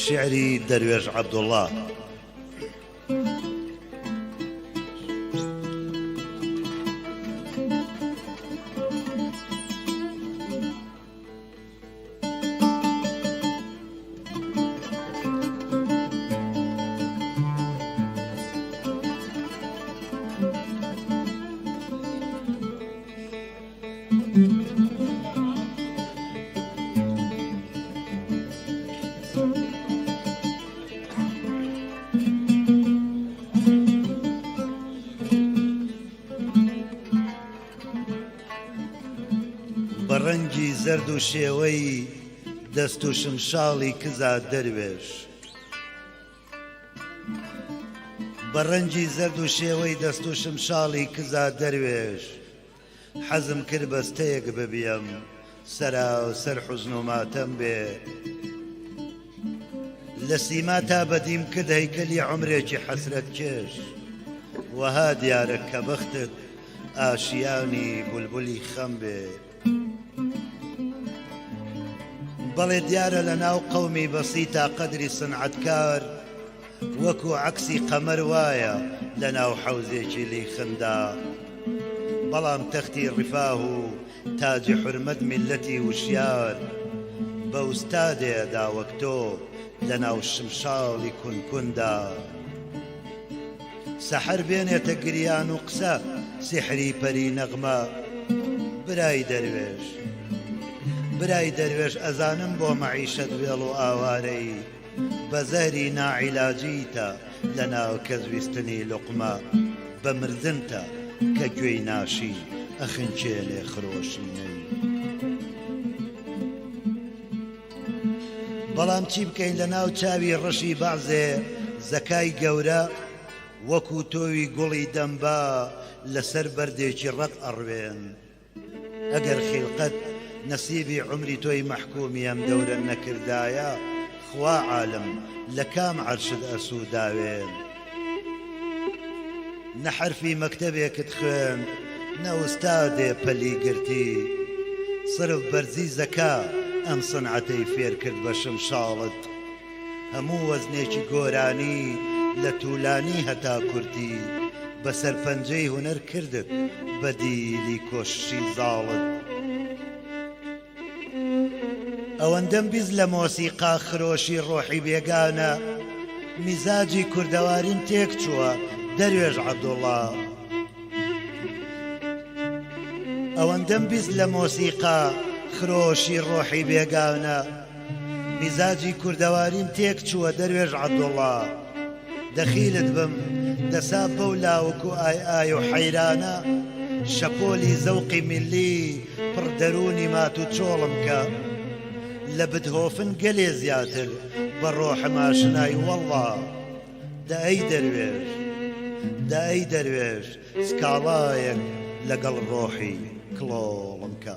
شعری دەروێژ عەبدوڵڵا. بەڕەنگی زەرد و شێوەی دەست و شمشاڵی کزا دەروێش، بەڕەنگی زەرد و شێوەی دەست و شمشاڵی کزا دەروێش، حەزم کرد بەستەیەک ببیەم سەرا و سەر حوزن و ماتەم بێ، لە سیما تا بەدیم کرد هەیکەلی عومرێکی حەسرەت کێش، وەها دیارە کە بەختت ئاشیانی بولبولی خەم بێ. بەڵێ دیارە لە ناو قەومی بەسیتا قەدری سنعەتکار وەکو عەکسی قەمەر وایە لە ناو حەوزێکی لیخندا، بەڵام تەختی ڕیفاه و تاجی حورمەت میللەتی وشیار بە ئوستادێدا وەک تۆ لە ناو شمشاڵی کونکوندا. سەحەر بێنێتە گریان و قسە سیحری پەری نەغمە، برای دەروێش برای دەروێش ئەزانم بۆ مەعیشەت وێڵ و ئاوارەی بە زەهری ناعیلاجیتە لە ناو کەسویستنی لوقمە، بە مردنتە کە گوێی ناشی ئەخنچێنێ خرۆشینەی. بەڵام چی بکەین لە ناو چاوی ڕەشی بەعزێ زەکای گەورە وەکو تۆوی گوڵی دەمبا لەسەر بەردێکی ڕەت ئەڕوێن. ئەگەر خیلقەت نەسیبی عمری تۆی مەحکومی ئەم دەورە نەکردایە، خوا عالم لە کام عەرشت ئەسووداوێن. نە حەرفی مەکتەبێکت خوێن نە ئوستادێ پەلی گرتی، سرف بەرزی زەکا ئەم سنعەتەی فێر کرد بە شمشاڵت، هەموو وەزنێکی گۆرانی لە توولانی هەتا کورتی، بەسەر پەنجەی هونەر کردت بە دیلی کۆششی زاڵت. ئەوەندەم بیز لە مۆسیقا خرۆشی ڕۆحی بێگانە، میزاجی کوردەواریم تێک چووە دەروێژ عەبدوڵڵا. ئەوەندەم بیز لە مۆسیقا خرۆشی ڕۆحی بێگانە، میزاجی کوردەواریم تێک چووە دەروێژ عەبدوڵڵا. دەخیلت بم دەسا بەو لاوەکو ئای ئای و حەیرانە، شەپۆلی زەوقی میلی پڕ دەرونی مات و چۆڵم کە، لە بدهۆفن گەلێ زیاتر بە ڕۆحم ئاشنای وەڵڵا. دە ئەی دەروێش دە ئەی دەروێش سکاڵایەک لەگەڵ ڕۆحی کڵۆڵم کە.